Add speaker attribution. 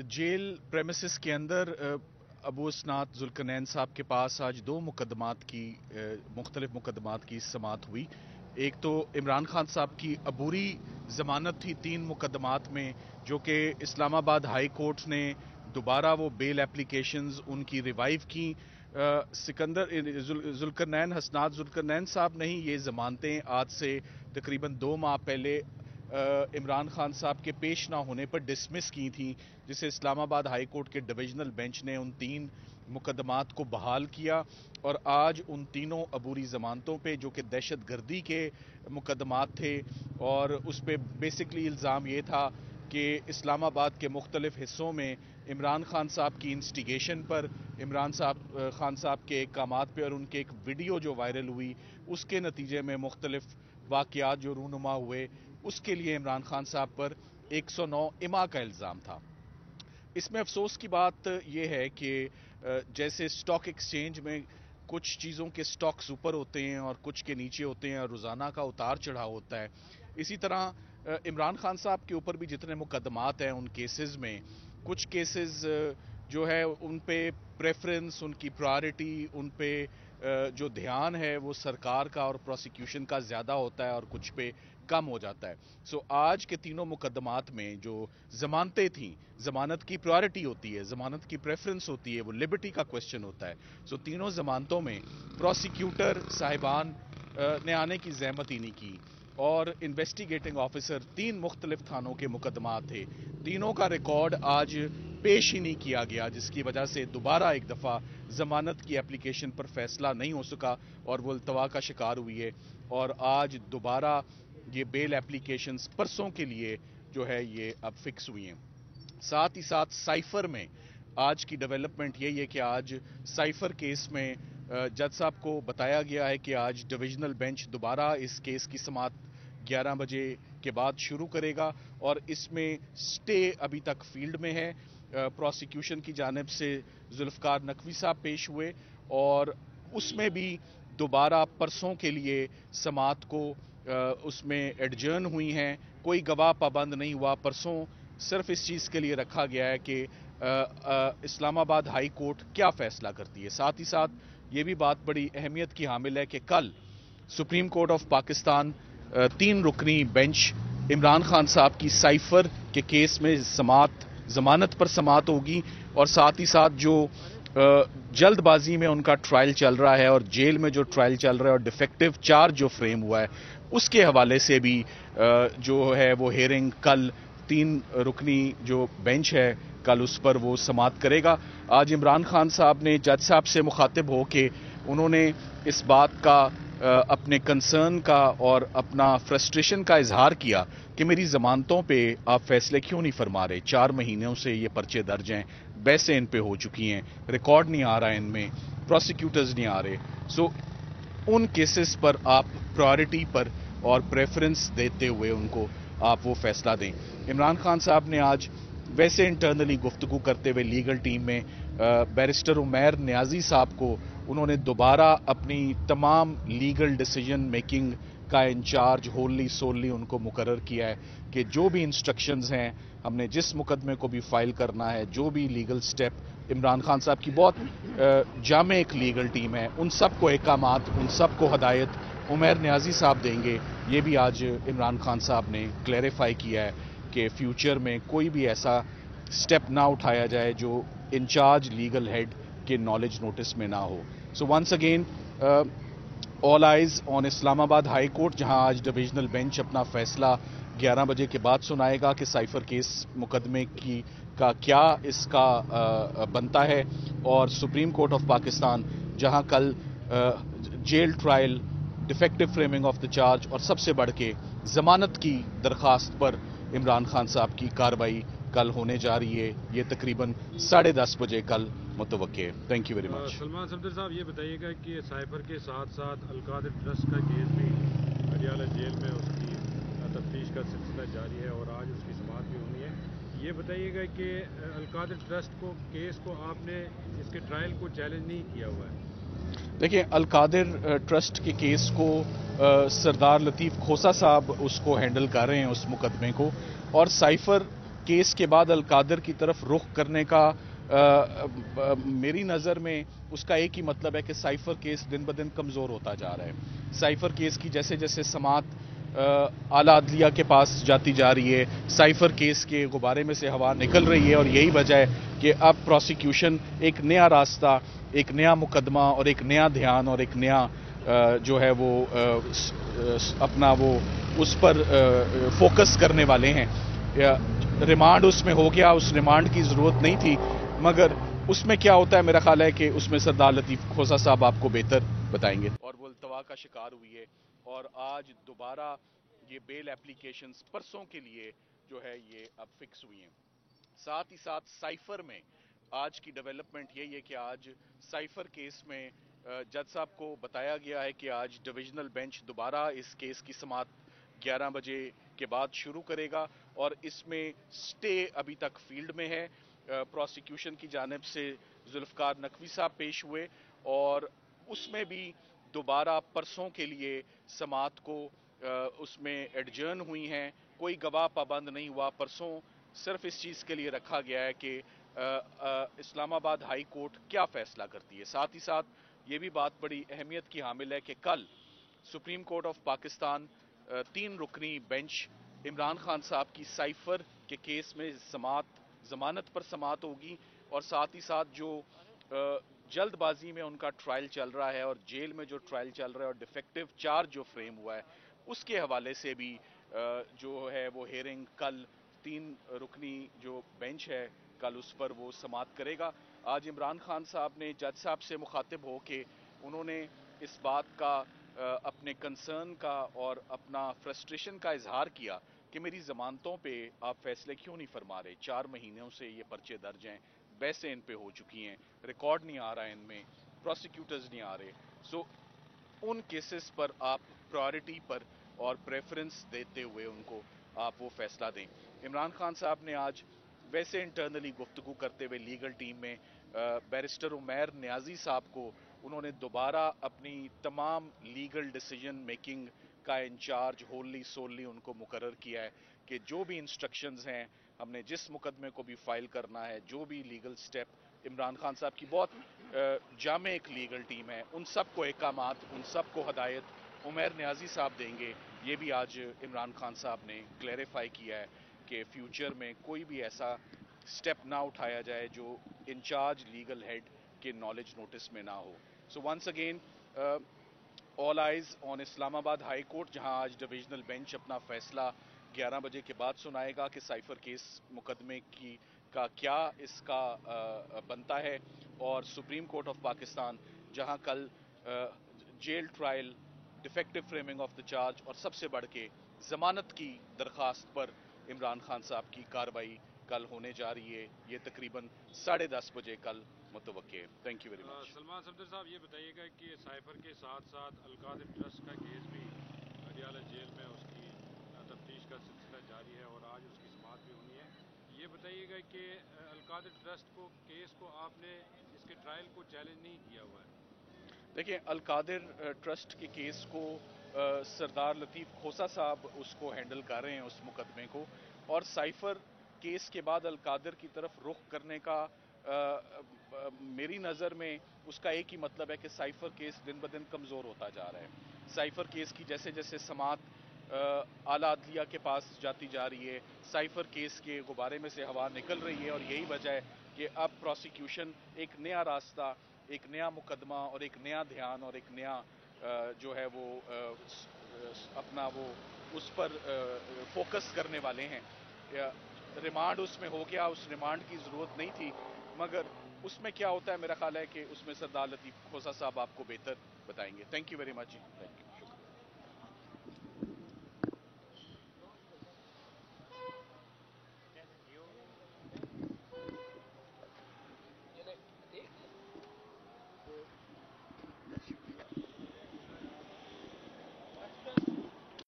Speaker 1: Jail premises के अंदर अबू इसनात जुल्करनैन साहब के पास आज दो मुकदमात की मुख्तलिफ मुकदमात की समाअत हुई। एक तो इमरान खान साहब की अबूरी जमानत थी 3 मुकदमात में, जो कि इस्लामाबाद हाई कोर्ट ने दोबारा वो बेल एप्लीकेशंस उनकी रिवाइव की। जुल्करनैन हसनात जुल्करनैन साहब ने ही ये जमानतें आज से तकरीबन 2 माह पहले इमरान खान साहब के पेश ना होने पर डिसमिस की थी, जिसे इस्लामाबाद हाई कोर्ट के डिवीजनल बेंच ने उन 3 मुकदमात को बहाल किया और आज उन तीनों अबूरी जमानतों पे, जो कि दहशत गर्दी के मुकदमात थे और उस पर बेसिकली इल्ज़ाम ये था कि इस्लामाबाद के मुख्तलिफ हिस्सों में इमरान खान साहब की इंस्टिगेशन पर, खान साहब के कामात पे और उनके एक वीडियो जो वायरल हुई उसके नतीजे में मुख्तलिफ वाक़यात जो रूनुमा हुए, उसके लिए इमरान खान साहब पर 109 इमा का इल्ज़ाम था। इसमें अफसोस की बात यह है कि जैसे स्टॉक एक्सचेंज में कुछ चीज़ों के स्टॉक्स ऊपर होते हैं और कुछ के नीचे होते हैं और रोज़ाना का उतार चढ़ाव होता है, इसी तरह इमरान खान साहब के ऊपर भी जितने मुकदमात हैं उन केसेस में कुछ केसेस जो है उन पे प्रेफरेंस, उनकी प्रायोरिटी, उन पे जो ध्यान है वो सरकार का और प्रोसिक्यूशन का ज़्यादा होता है और कुछ पे कम हो जाता है। सो आज के तीनों मुकदमात में जो जमानतें थीं, जमानत की प्रायोरिटी होती है, जमानत की प्रेफरेंस होती है, वो लिबर्टी का क्वेश्चन होता है। सो तीनों जमानतों में प्रोसिक्यूटर साहिबान ने आने की जहमत ही नहीं की और इन्वेस्टिगेटिंग ऑफिसर 3 मुख्तलिफ थानों के मुकदमात थे, तीनों का रिकॉर्ड आज पेश ही नहीं किया गया, जिसकी वजह से दोबारा एक दफ़ा जमानत की एप्लीकेशन पर फैसला नहीं हो सका और वो अल्तवा का शिकार हुई है और आज दोबारा ये बेल एप्लीकेशंस परसों के लिए जो है ये अब फिक्स हुई हैं। साथ ही साथ साइफर में आज की डेवलपमेंट यही है कि आज साइफर केस में जज साहब को बताया गया है कि आज डिविजनल बेंच दोबारा इस केस की समाअत 11 बजे के बाद शुरू करेगा और इसमें स्टे अभी तक फील्ड में है। प्रोसिक्यूशन की जानिब से जुल्फकार नकवी साहब पेश हुए और उसमें भी दोबारा परसों के लिए समाअत को उसमें एडजर्न हुई हैं। कोई गवाह पाबंद नहीं हुआ। परसों सिर्फ इस चीज़ के लिए रखा गया है कि इस्लामाबाद हाई कोर्ट क्या फैसला करती है। साथ ही साथ ये भी बात बड़ी अहमियत की हामिल है कि कल सुप्रीम कोर्ट ऑफ पाकिस्तान 3 रुकनी बेंच इमरान खान साहब की साइफर के केस में जमानत पर समाअत होगी और साथ ही साथ जो जल्दबाजी में उनका ट्रायल चल रहा है और जेल में जो ट्रायल चल रहा है और डिफेक्टिव चार्ज जो फ्रेम हुआ है उसके हवाले से भी जो है वो हेयरिंग कल 3 रुकनी जो बेंच है कल उस पर वो समाअत करेगा। आज इमरान खान साहब ने जज साहब से मुखातिब हो के उन्होंने इस बात का अपने कंसर्न का और अपना फ्रस्ट्रेशन का इजहार किया कि मेरी जमानतों पे आप फैसले क्यों नहीं फरमा रहे। 4 महीनों से ये पर्चे दर्ज हैं, बहसें इन पे हो चुकी हैं, रिकॉर्ड नहीं आ रहा है इनमें, प्रोसिक्यूटर्स नहीं आ रहे। सो उन केसेस पर आप प्रायोरिटी पर और प्रेफरेंस देते हुए उनको आप वो फैसला दें। इमरान खान साहब ने आज वैसे इंटरनली गुफ्तगू करते हुए लीगल टीम में बैरिस्टर उमैर नियाजी साहब को उन्होंने दोबारा अपनी तमाम लीगल डिसीजन मेकिंग का इंचार्ज होली सोली उनको मुकर्रर किया है कि जो भी इंस्ट्रक्शंस हैं, हमने जिस मुकदमे को भी फाइल करना है, जो भी लीगल स्टेप इमरान खान साहब की बहुत जामे एक लीगल टीम है, उन सब को अहकामात, उन सब को हदायत उमैर नियाजी साहब देंगे। ये भी आज इमरान खान साहब ने क्लैरिफाई किया है कि फ्यूचर में कोई भी ऐसा स्टेप ना उठाया जाए जो इंचार्ज लीगल हेड के नॉलेज नोटिस में ना हो। So once again all eyes on Islamabad high court, जहां आज डिविजनल बेंच अपना फैसला 11 बजे के बाद सुनाएगा कि साइफर केस मुकदमे का क्या इसका बनता है, और सुप्रीम कोर्ट ऑफ पाकिस्तान जहां कल jail trial, defective framing of the charge और सबसे बढ़ के जमानत की दरखास्त पर इमरान खान साहब की कार्रवाई कल होने जा रही है। ये तकरीबन 10:30 बजे कल मुतवक्के है। Thank you very much.
Speaker 2: Salman Safdar साहब, ये बताइएगा कि साइफर के साथ साथ अलकादिर ट्रस्ट का केस भी अडियाला जेल में उसकी तफ्तीश का सिलसिला जारी है और आज उसकी समाअत भी होनी है। ये बताइएगा कि अलकादिर ट्रस्ट को केस को आपने इसके ट्रायल को चैलेंज नहीं किया हुआ है?
Speaker 1: देखिए, अलकादिर ट्रस्ट के केस को सरदार लतीफ़ खोसा साहब उसको हैंडल कर रहे हैं उस मुकदमे को, और साइफर کیس کے بعد القادر کی طرف رخ کرنے کا میری نظر میں اس کا ایک ہی مطلب ہے کہ سائفر کیس دن بدن کمزور ہوتا جا رہا ہے. سائفر کیس کی جیسے جیسے سماعت اعلیٰ عدلیہ کے پاس جاتی جا رہی ہے, سائفر کیس کے غبارے میں سے ہوا نکل رہی ہے, اور یہی وجہ ہے کہ اب پروسیکیوشن ایک نیا راستہ, ایک نیا مقدمہ اور ایک نیا دھیان اور ایک نیا جو ہے وہ اپنا وہ اس پر فوکس کرنے والے ہیں. ریمانڈ اس میں ہو گیا, اس ریمانڈ کی ضرورت نہیں تھی, مگر اس میں کیا ہوتا ہے میرا خیال ہے کہ اس میں سردار لطیف کھوسہ صاحب آپ کو بہتر بتائیں گے. اور وہ التوا کا شکار ہوئی ہے, اور آج دوبارہ یہ بیل اپلیکیشنز پرسوں کے لیے جو ہے یہ اب فکس ہوئی ہیں. ساتھ ہی ساتھ سائفر میں آج کی ڈیولپمنٹ یہی ہے کہ آج سائفر کیس میں جج صاحب کو بتایا گیا ہے کہ آج ڈویژنل بینچ دوبارہ اس کیس کی سماعت 11 بجے کے بعد شروع کرے گا, اور اس میں سٹے ابھی تک فیلڈ میں ہے. پروسیکیوشن کی جانب سے ذوالفقار نقوی صاحب پیش ہوئے, اور اس میں بھی دوبارہ پرسوں کے لیے سماعت کو اس میں ایڈجرن ہوئی ہیں. کوئی گواہ پابند نہیں ہوا. پرسوں صرف اس چیز کے لیے رکھا گیا ہے کہ اسلام آباد ہائی کورٹ کیا فیصلہ کرتی ہے. ساتھ ہی ساتھ یہ بھی بات بڑی اہمیت کی حامل ہے کہ کل سپریم کورٹ آف پاکستان 3 رکنی بینچ عمران خان صاحب کی سائفر کے کیس میں ضمانت پر سماعت ہوگی, اور ساتھ ہی ساتھ جو جلد بازی میں ان کا ٹرائل چل رہا ہے اور جیل میں جو ٹرائل چل رہا ہے اور ڈیفیکٹو چارج جو فریم ہوا ہے اس کے حوالے سے بھی جو ہے وہ ہیئرنگ کل 3 رکنی جو بینچ ہے کل اس پر وہ سماعت کرے گا. آج عمران خان صاحب نے جج صاحب سے مخاطب ہو کے انہوں نے اس بات کا اپنے کنسرن کا اور اپنا فرسٹریشن کا اظہار کیا کہ میری ضمانتوں پہ آپ فیصلے کیوں نہیں فرما رہے. 4 مہینوں سے یہ پرچے درج ہیں, بحثیں ان پہ ہو چکی ہیں, ریکارڈ نہیں آ رہا ہے ان میں, پروسیکیوٹرز نہیں آ رہے. سو ان کیسز پر آپ پرائرٹی پر اور پریفرنس دیتے ہوئے ان کو آپ وہ فیصلہ دیں. عمران خان صاحب نے آج ویسے انٹرنلی گفتگو کرتے ہوئے لیگل ٹیم میں بیرسٹر عمیر نیازی صاحب کو انہوں نے دوبارہ اپنی تمام لیگل ڈیسیجن میکنگ کا انچارج ہوللی سوللی ان کو مقرر کیا ہے کہ جو بھی انسٹرکشنز ہیں, ہم نے جس مقدمے کو بھی فائل کرنا ہے, جو بھی لیگل سٹیپ, عمران خان صاحب کی بہت جامع ایک لیگل ٹیم ہے, ان سب کو احکامات, ان سب کو ہدایت عمیر نیازی صاحب دیں گے. یہ بھی آج عمران خان صاحب نے کلیریفائی کیا ہے کہ فیوچر میں کوئی بھی ایسا سٹیپ نہ اٹھایا جائے جو انچارج لیگل ہیڈ کے نالج نوٹس میں نہ ہو. So once again all eyes on Islamabad high court, جہاں آج ڈویژنل بینچ اپنا فیصلہ 11 بجے کے بعد سنائے گا کہ سائفر کیس مقدمے کا کیا اس کا بنتا ہے, اور سپریم کورٹ آف پاکستان جہاں کل jail trial, defective framing of the charge اور سب سے بڑھ کے ضمانت کی درخواست پر عمران خان صاحب کی کارروائی کل ہونے جا رہی ہے. یہ تقریباً 10:30 بجے کل متوقع ہے. Thank you very much.
Speaker 2: Salman Safdar صاحب یہ بتائیے گا کہ سائفر کے ساتھ ساتھ القادر ٹرسٹ کا کیس بھی پٹیالہ جیل میں اس کی تفتیش کا سلسلہ جاری ہے اور آج اس کی سماعت بھی ہونی ہے. یہ بتائیے گا کہ القادر ٹرسٹ کو کیس کو آپ نے اس کے ٹرائل کو چیلنج نہیں کیا ہوا ہے؟
Speaker 1: دیکھیں, القادر ٹرسٹ کے کیس کو سردار لطیف کھوسہ صاحب اس کو ہینڈل کر رہے ہیں اس مقدمے کو, اور سائفر کیس کے بعد القادر کی طرف رخ کرنے کا میری نظر میں اس کا ایک ہی مطلب ہے کہ سائفر کیس دن بدن کمزور ہوتا جا رہا ہے. سائفر کیس کی جیسے جیسے سماعت اعلیٰ عدلیہ کے پاس جاتی جا رہی ہے, سائفر کیس کے غبارے میں سے ہوا نکل رہی ہے, اور یہی وجہ ہے کہ اب پروسیکیوشن ایک نیا راستہ, ایک نیا مقدمہ اور ایک نیا دھیان اور ایک نیا جو ہے وہ اپنا وہ اس پر فوکس کرنے والے ہیں. ریمانڈ اس میں ہو گیا, اس ریمانڈ کی ضرورت نہیں تھی, مگر اس میں کیا ہوتا ہے میرا خیال ہے کہ اس میں سردار لطیف کھوسہ صاحب آپ کو بہتر بتائیں گے. Thank you very much. Thank you.